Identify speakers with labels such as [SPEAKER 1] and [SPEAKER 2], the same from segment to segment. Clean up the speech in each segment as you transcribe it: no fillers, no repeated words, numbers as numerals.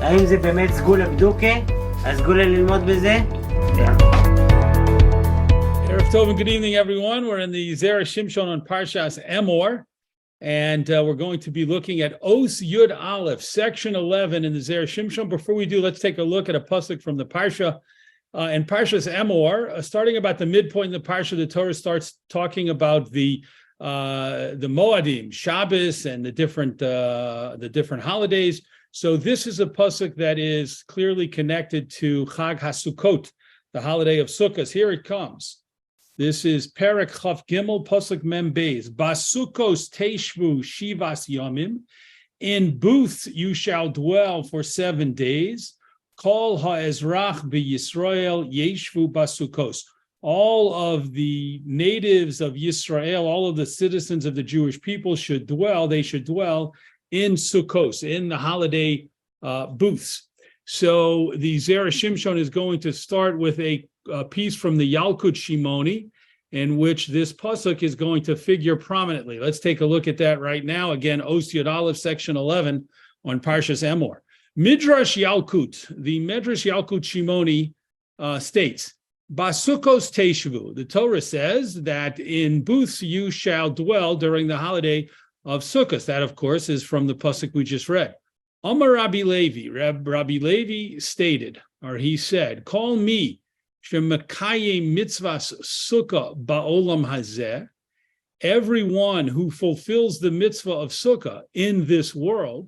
[SPEAKER 1] האם זה באמת סגולה בדוקה? הסגולה ללמוד בזה?
[SPEAKER 2] Erev Tov and good evening, everyone. We're in the Zera Shimshon on Parsha Emor, and we're going to be looking at Os Yud Aleph, section 11 in the Zera Shimshon. Before we do, let's take a look at a pasuk from the Parsha. In Parsha Emor, starting about the midpoint in the Parsha, the Torah starts talking about the Moadim, Shabbos, and the different holidays. So this is a pasuk that is clearly connected to Chag HaSukkot, the holiday of Sukkot. Here it comes. This is Perek Chaf Gimel Pasuk Mem Beis. Basukos Teshvu Shivas Yomim. In booths you shall dwell for 7 days. Kol ha'ezrach b'Yisrael yeshvu basukos. All of the natives of Yisrael, all of the citizens of the Jewish people should dwell in Sukkos, in the holiday booths. So the Zera Shimshon is going to start with a piece from the Yalkut Shimoni, in which this pasuk is going to figure prominently. Let's take a look at that right now. Again, Os Yud Aleph, section 11 on Parshas Emor. Midrash Yalkut, the Midrash Yalkut Shimoni states, Basukos Teshvu. The Torah says that in booths you shall dwell during the holiday of Sukkot. That, of course, is from the pasuk we just read. Amar Rabbi Levi. Rabbi Levi stated, or he said, call me shemakaye mitzvahs sukkah ba'olam hazeh. Everyone who fulfills the mitzvah of sukkah in this world.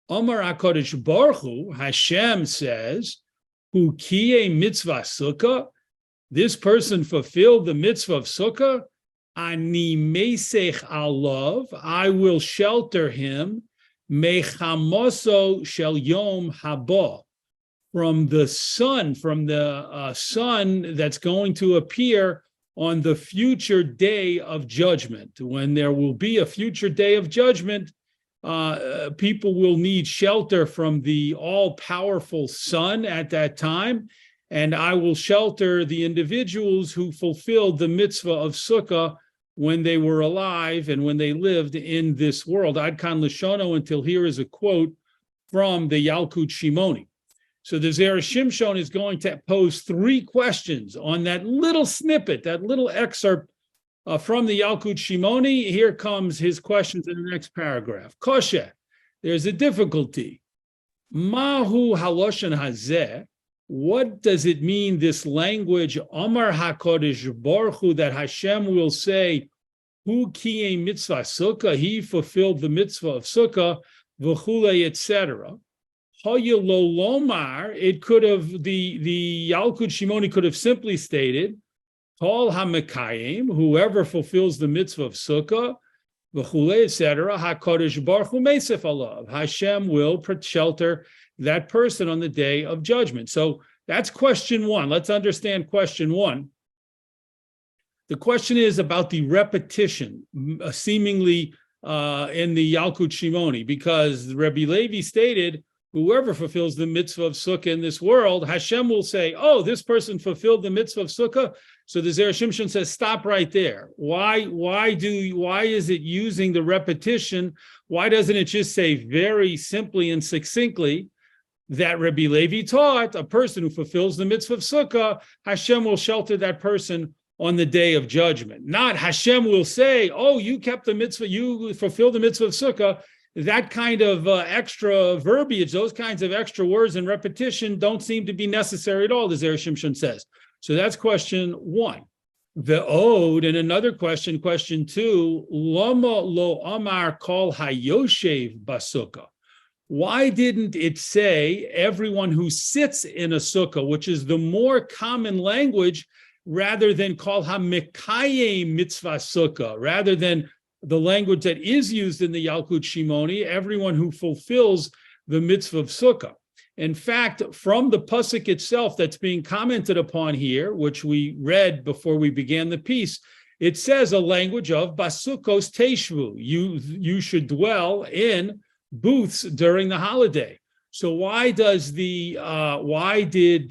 [SPEAKER 2] Amar HaKadosh Baruch Hu, Hashem says, hu kiye mitzvah sukkah. This person fulfilled the mitzvah of sukkah. Ani mesech alav. I will shelter him. Mechamoso shel yom haba, from the sun, sun that's going to appear on the future day of judgment. When there will be a future day of judgment, people will need shelter from the all-powerful sun at that time, and I will shelter the individuals who fulfilled the mitzvah of sukkah when they were alive and when they lived in this world. Ad kan Lishono, until here is a quote from the Yalkut Shimoni. So the Zera Shimshon is going to pose 3 questions on that little snippet, that little excerpt from the Yalkut Shimoni. Here comes his questions in the next paragraph. Koshe, there's a difficulty. Mahu haloshen hazeh. What does it mean, this language, Amar HaKadosh Baruch Hu, that Hashem will say, Hu kiyeh mitzvah sukkah, he fulfilled the mitzvah of sukkah, v'chulei, etc. Hayelolomar, it could have, the Yalkut Shimoni could have simply stated, Kol HaMekayim, whoever fulfills the mitzvah of sukkah, v'chulei, etc. HaKadosh Baruch Hu meisef alav, Hashem will shelter that person on the day of judgment. So that's question 1. Let's understand question 1. The question is about the repetition, seemingly in the Yalkut Shimoni, because Rabbi Levi stated, whoever fulfills the mitzvah of sukkah in this world, Hashem will say, oh, this person fulfilled the mitzvah of sukkah. So the Zera Shimshon says, stop right there. Why is it using the repetition? Why doesn't it just say very simply and succinctly that Rabbi Levi taught, a person who fulfills the mitzvah of sukkah, Hashem will shelter that person on the day of judgment. Not Hashem will say, oh, you kept the mitzvah, you fulfilled the mitzvah of sukkah. That kind of extra verbiage, those kinds of extra words and repetition don't seem to be necessary at all, the Zera Shimshon says. So that's question 1. The Ode, and another question, question 2, Lama lo amar kol hayoshev basukah. Why didn't it say everyone who sits in a sukkah, which is the more common language, rather than kol ha-mekayem mitzvah sukkah, rather than the language that is used in the Yalkut Shimoni, everyone who fulfills the mitzvah of sukkah? In fact, from the pasuk itself that's being commented upon here, which we read before we began the piece, it says a language of basukos teshvu. You should dwell in booths during the holiday. So why did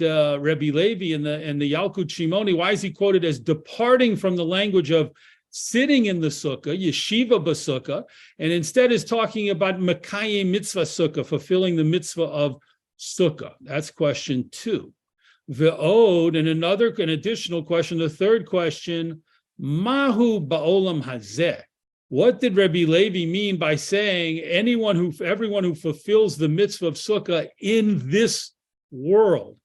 [SPEAKER 2] Rabbi Levi in the Yalkut Shimoni, why is he quoted as departing from the language of sitting in the sukkah, yeshiva b'sukkah, and instead is talking about mekayem mitzvah sukkah, fulfilling the mitzvah of sukkah? That's question 2. Ve'od, and an additional question, the third question, mahu ba'olam hazeh. What did Rabbi Levi mean by saying everyone who fulfills the mitzvah of sukkah in this world?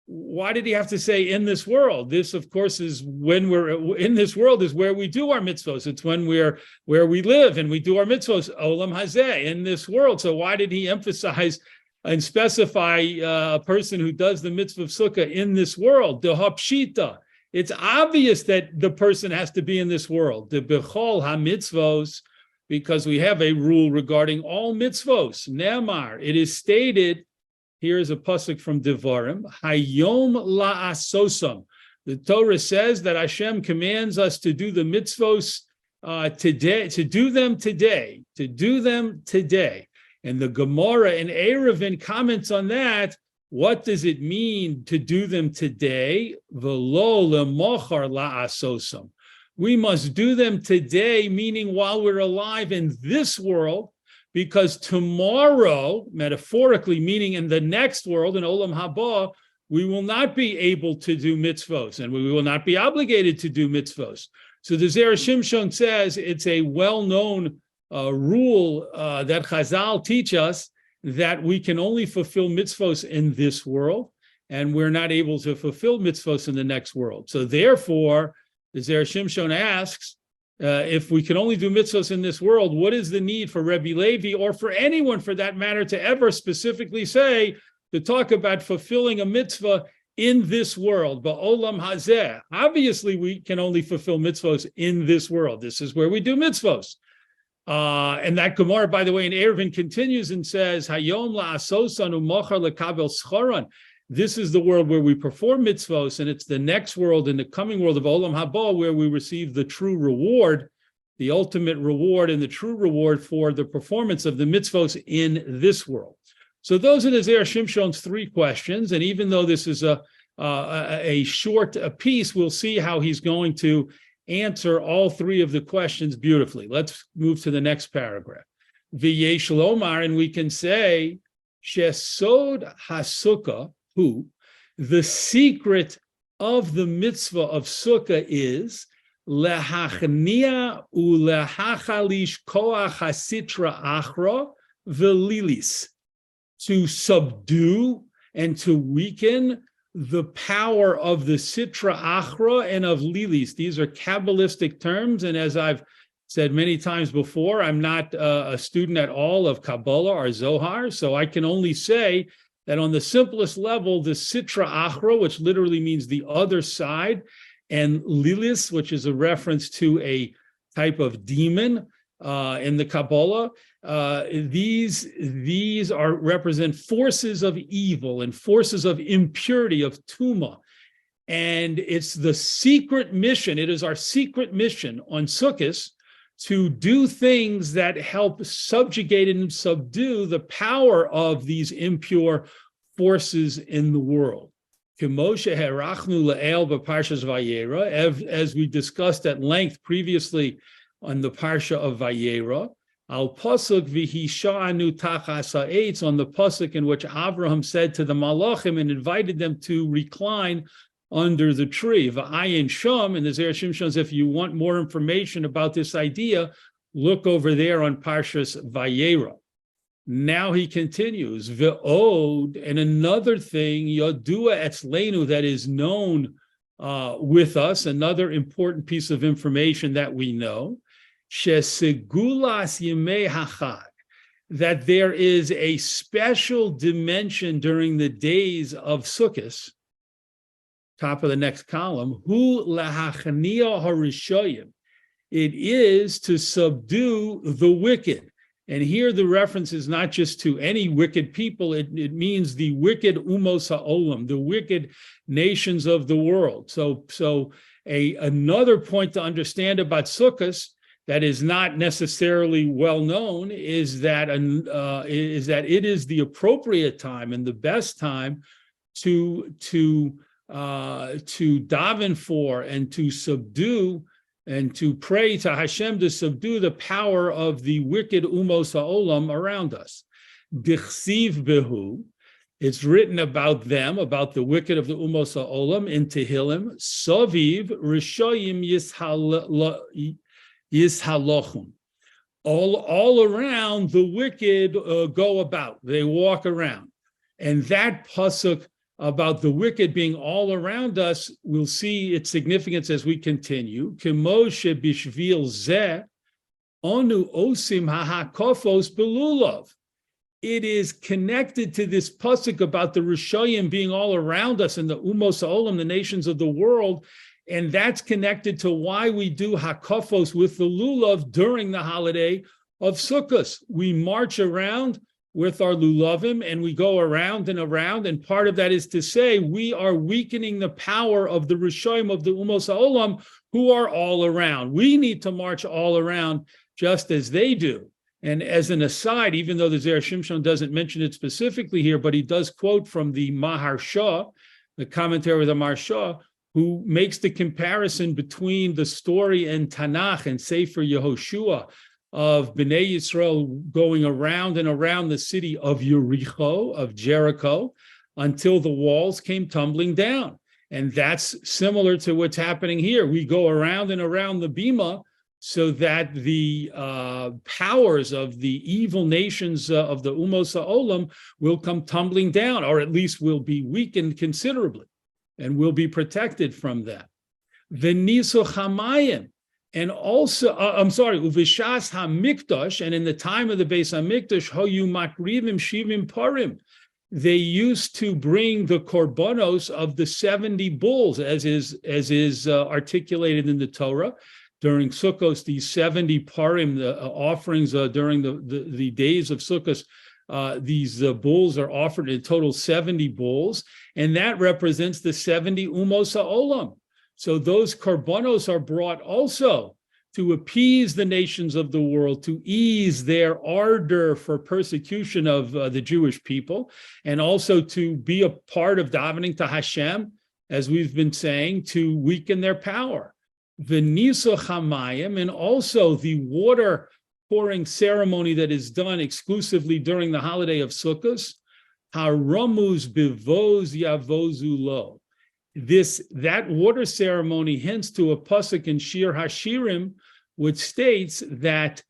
[SPEAKER 2] Why did he have to say in this world? This, of course, is when we're in this world is where we do our mitzvahs. It's when we're where we live and we do our mitzvahs, olam hazeh, in this world. So why did he emphasize and specify a person who does the mitzvah of sukkah in this world? The hapshita. It's obvious that the person has to be in this world. The bechol ha-mitzvos, because we have a rule regarding all mitzvos. Ne'amar, it is stated. Here's a pasuk from Devarim. Hayom la'asosam. The Torah says that Hashem commands us to do the mitzvos today, to do them today. And the Gemara in Eruvin comments on that. What does it mean to do them today? V'lo lemochar la'asosam. We must do them today, meaning while we're alive in this world, because tomorrow, metaphorically, meaning in the next world, in Olam Haba, we will not be able to do mitzvos, and we will not be obligated to do mitzvos. So the Zera Shimshon says it's a well-known rule that Chazal teach us that we can only fulfill mitzvos in this world, and we're not able to fulfill mitzvos in the next world. So therefore, the Zera Shimshon asks, if we can only do mitzvos in this world, what is the need for Rabbi Levi, or for anyone for that matter, to ever specifically say, to talk about fulfilling a mitzvah in this world, ba'olam hazeh? Obviously, we can only fulfill mitzvos in this world. This is where we do mitzvos. And that Gemara, by the way, in Eruvin continues and says, Hayom la'asosan u'mochar lekabel scharan. This is the world where we perform mitzvos, and it's the next world, in the coming world of Olam Haba, where we receive the true reward, the ultimate reward and the true reward for the performance of the mitzvos in this world. So those are the Zera Shimshon's 3 questions, and even though this is a short piece, we'll see how he's going to answer all 3 of the questions beautifully. Let's move to the next paragraph. V'yesh lomar, and we can say, shesod hasukah, who the secret of the mitzvah of sukkah is lehachnia ulehachalish koach hasitra achra velilis, to subdue and to weaken the power of the sitra achra and of lilis. These are Kabbalistic terms, and as I've said many times before, I'm not a student at all of Kabbalah or Zohar, so I can only say that on the simplest level, the sitra achra, which literally means the other side, and lilis, which is a reference to a type of demon in the Kabbalah, these represent forces of evil and forces of impurity, of tuma. And it's the secret mission, it is our secret mission on Sukkot to do things that help subjugate and subdue the power of these impure forces in the world. As we discussed at length previously on the Parsha of Vayera, al pasuk v'hisha'anu tachas ha'etz, on the pasuk in which Abraham said to the Malachim and invited them to recline under the tree. V'ayin sham, and the Zera Shimshon says, if you want more information about this idea, look over there on Parshas Vayera. Now he continues, Ve'od, and another thing, Yodua etzleinu, that is known with us, another important piece of information that we know, Shesegulas Yemei Hachag, that there is a special dimension during the days of Sukkot, top of the next column, Hu lahachnia harishoyim, it is to subdue the wicked. And here the reference is not just to any wicked people, it means the wicked umos ha'olam, the wicked nations of the world. So another point to understand about Sukkot that is not necessarily well known is that it is the appropriate time and the best time to daven for and to subdue and to pray to Hashem to subdue the power of the wicked umos ha'olam around us. Dichsiv behu, It's written about them, about the wicked of the Umos HaOlam in Tehillim, Soviv Rishoyim Yishalochum. All around the wicked go about, they walk around. And that pasuk about the wicked being all around us, we'll see its significance as we continue. Kemoshe bishvil zeh onu osim hahakofos belulav. It is connected to this pasuk about the Rishoyim being all around us and the Umos HaOlam, the nations of the world, and that's connected to why we do hakofos with the lulav during the holiday of Sukkot. We march around with our lulavim, and we go around, and part of that is to say we are weakening the power of the Rishoyim of the Umos HaOlam who are all around. We need to march all around just as they do. And as an aside, even though the Zera Shimshon doesn't mention it specifically here, but he does quote from the Maharsha, the commentary of the Maharsha, who makes the comparison between the story in Tanakh and Sefer Yehoshua of Bnei Yisrael going around and around the city of Jericho, until the walls came tumbling down. And that's similar to what's happening here. We go around and around the Bima so that the powers of the evil nations of the Umos HaOlam will come tumbling down, or at least will be weakened considerably, and will be protected from that. V'niso chamayim, and also, uvishas hamikdash, and in the time of the Beis Hamikdash, hoyu makrivim shivim parim, they used to bring the korbanos of the 70 bulls, as is articulated in the Torah. During Sukkot, these 70 parim, the offerings during the days of Sukkot, these bulls are offered, in total 70 bulls, and that represents the 70 Umos HaOlam. So those korbanos are brought also to appease the nations of the world, to ease their ardor for persecution of the Jewish people, and also to be a part of davening to Hashem, as we've been saying, to weaken their power. The Niso Chamayim, and also the water pouring ceremony that is done exclusively during the holiday of Sukkot, Haramuz Bivoz Yavozu Lo. That water ceremony hints to a pasuk in Shir Hashirim, which states that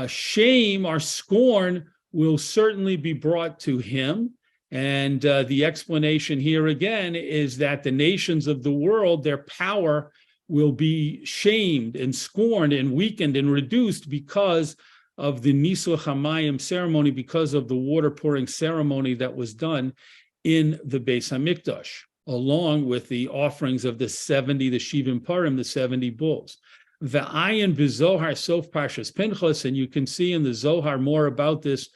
[SPEAKER 2] shame or scorn will certainly be brought to him. And the explanation here again is that the nations of the world, their power will be shamed and scorned and weakened and reduced because of the Niso Chamayim ceremony, because of the water pouring ceremony that was done in the Beis Hamikdash, along with the offerings of the 70, the Shivim Parim, the 70 bulls. The Ayin B'Zohar Sof Parshas Pinchas, and you can see in the Zohar more about this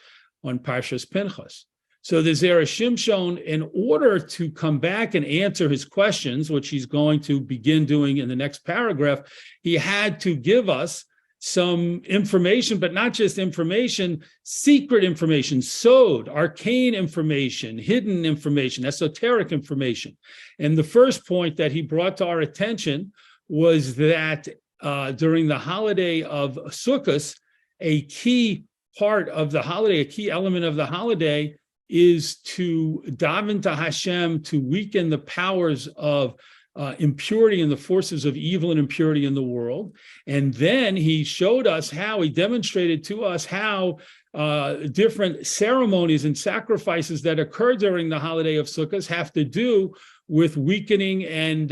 [SPEAKER 2] on Parshas Pinchas. So the Zera Shimshon, in order to come back and answer his questions, which he's going to begin doing in the next paragraph, he had to give us some information, but not just information, secret information, sod, arcane information, hidden information, esoteric information. And the first point that he brought to our attention was that during the holiday of Sukkot, a key part of the holiday, a key element of the holiday, is to daven to Hashem, to weaken the powers of impurity and the forces of evil and impurity in the world. And then he showed us how, he demonstrated to us how different ceremonies and sacrifices that occur during the holiday of Sukkot have to do with weakening and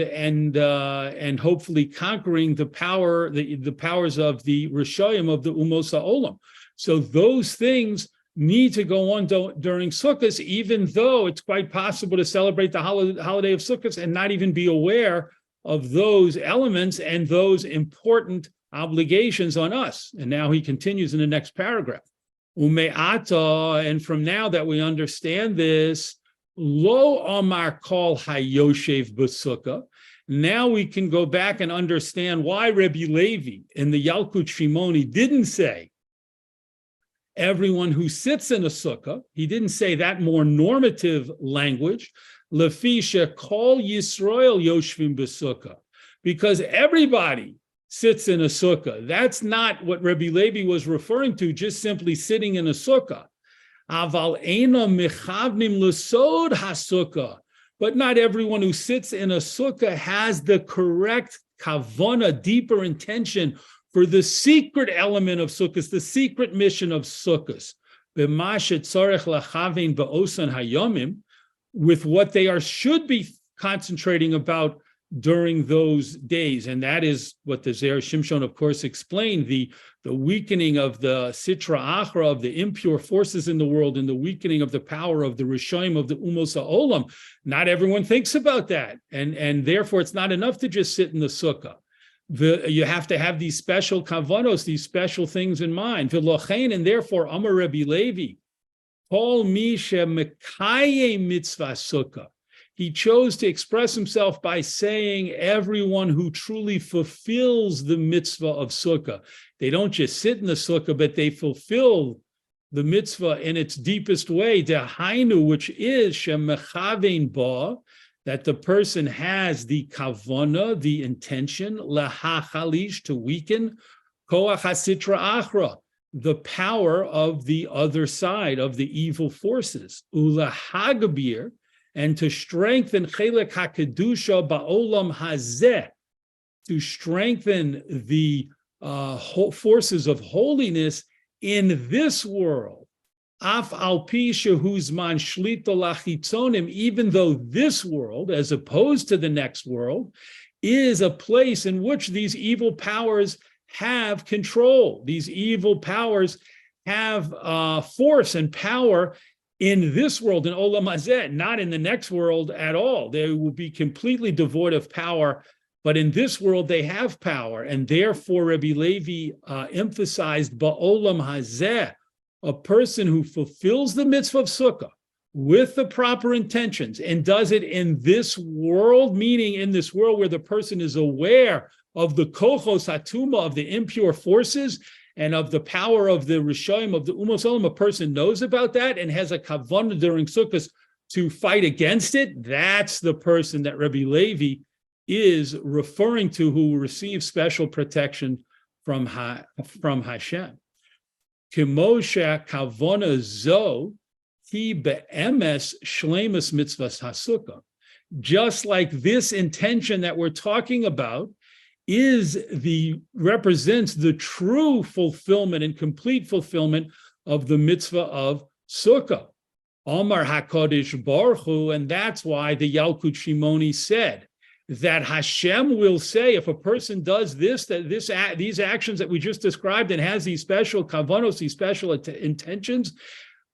[SPEAKER 2] hopefully conquering the power, the powers of the Rishoyim of the Umos HaOlam. So those things need to go on during Sukkot, even though it's quite possible to celebrate the holiday of Sukkot and not even be aware of those elements and those important obligations on us. And now he continues in the next paragraph. Ume'ata, and from now that we understand this, lo amar kol hayoshev b'sukkah. Now we can go back and understand why Rabbi Levi in the Yalkut Shimoni didn't say everyone who sits in a sukkah. He didn't say that more normative language, Lefisha kol Yisrael yoshvim b'sukkah, because everybody sits in a sukkah. That's not what Rabbi Levi was referring to, just simply sitting in a sukkah. Aval eino mechavnim l'sod hasukkah. But not everyone who sits in a sukkah has the correct kavana, deeper intention for the secret element of sukkahs, the secret mission of sukkahs. With what they should be concentrating about during those days. And that is what the Zera Shimshon, of course, explained, the weakening of the sitra achra, of the impure forces in the world, and the weakening of the power of the rishonim of the umos ha'olam. Not everyone thinks about that. And therefore, it's not enough to just sit in the sukkah. You have to have these special kavanos, these special things in mind. And therefore, Amar Rabbi Levi, Kol mi shemekaye mitzvah sukkah. He chose to express himself by saying everyone who truly fulfills the mitzvah of sukkah. They don't just sit in the sukkah, but they fulfill the mitzvah in its deepest way. Dehainu, which is shemechavein ba, that the person has the kavana, the intention, lahachalish, to weaken, koach hasitra achra, the power of the other side of the evil forces, ulahagabir, and to strengthen chelek hakedusha ba'olam hazeh, to strengthen the forces of holiness in this world. Af al pi shehuzman shlita lachitzonim, even though this world, as opposed to the next world, is a place in which these evil powers have control. These evil powers have force and power in this world, in Olam Hazeh, not in the next world at all. They will be completely devoid of power, but in this world they have power. And therefore, Rabbi Levi emphasized Ba'olam Hazeh, a person who fulfills the mitzvah of sukkah with the proper intentions and does it in this world, meaning in this world where the person is aware of the kochos hatuma, of the impure forces, and of the power of the rishonim, of the umos olam. A person knows about that and has a kavanah during sukkahs to fight against it. That's the person that Rabbi Levi is referring to, who receives special protection from Hashem. Kimosha kavana zo hi be'emes shleimus mitzvahs hasukkah. Just like this intention that we're talking about represents the true fulfillment and complete fulfillment of the mitzvah of sukkah. Omar HaKadosh Baruch Hu, and that's why the Yalkut Shimoni said that Hashem will say, if a person does these actions that we just described and has these special kavanos, these special intentions,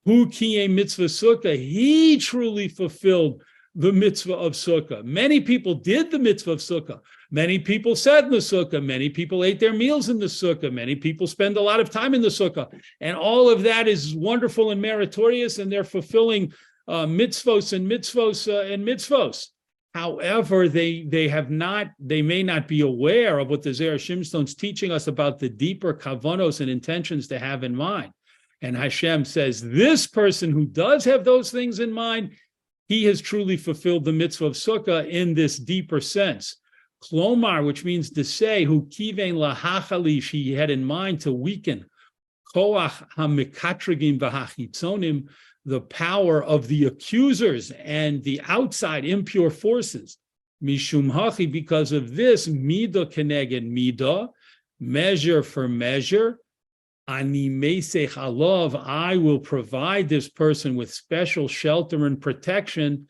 [SPEAKER 2] hu kiyeh mitzvah sukkah, he truly fulfilled the mitzvah of sukkah. Many people did the mitzvah of sukkah. Many people sat in the sukkah. Many people ate their meals in the sukkah. Many people spend a lot of time in the sukkah. And all of that is wonderful and meritorious, and they're fulfilling mitzvos and mitzvos. However, they may not be aware of what the Zera Shimshon is teaching us about the deeper kavanos and intentions to have in mind. And Hashem says, this person who does have those things in mind, he has truly fulfilled the mitzvah of sukkah in this deeper sense. Klomar, which means to say, hu kivein lahachalish, he had in mind to weaken koach hamikatrigim v'hachitzonim, the power of the accusers and the outside impure forces. Mishum hachi, because of this, midah keneged midah, measure for measure. Ani meisech alav, I will provide this person with special shelter and protection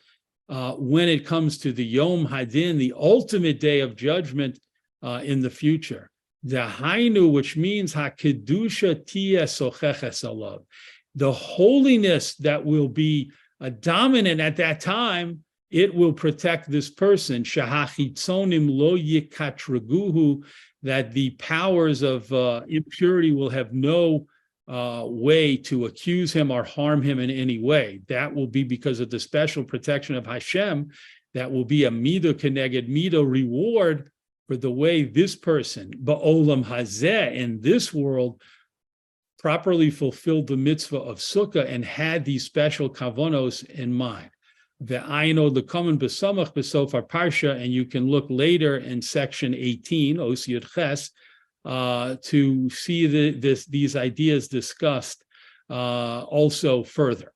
[SPEAKER 2] when it comes to the Yom Hadin, the ultimate day of judgment in the future. Dahainu, which means hakedusha tia socheches alav, the holiness that will be dominant at that time, it will protect this person. Shahachitzonim lo yikatraguhu, that the powers of impurity will have no way to accuse him or harm him in any way. That will be because of the special protection of Hashem. That will be a midah keneged midah, reward for the way this person, ba'olam hazeh, in this world, properly fulfilled the mitzvah of sukkah and had these special kavanos in mind. Ve'ayno l'kamen b'samach b'sofar parsha, and you can look later in section 18, Os Yud Ches, to see these ideas discussed also further.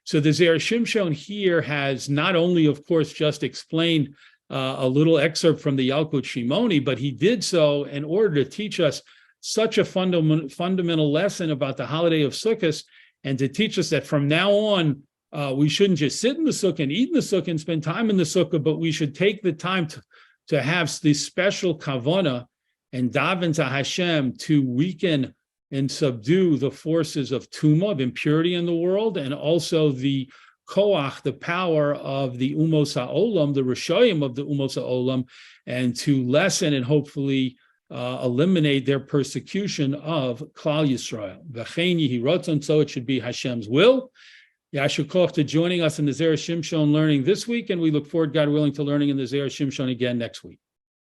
[SPEAKER 2] So the Zera Shimshon here has not only, of course, just explained a little excerpt from the Yalkut Shimoni, but he did so in order to teach us such a fundamental lesson about the holiday of Sukkot, and to teach us that from now on, we shouldn't just sit in the sukkah and eat in the sukkah and spend time in the sukkah, but we should take the time to have this special kavana and daven to Hashem to weaken and subdue the forces of tumah, of impurity in the world, and also the koach, the power of the umos ha'olam, the rishayim of the umos ha'olam, and to lessen and hopefully eliminate their persecution of Klal Yisrael. V'chein yehi ratzon, so it should be Hashem's will. Yasher koach to joining us in the Zera Shimshon learning this week, and we look forward, God willing, to learning in the Zera Shimshon again next week.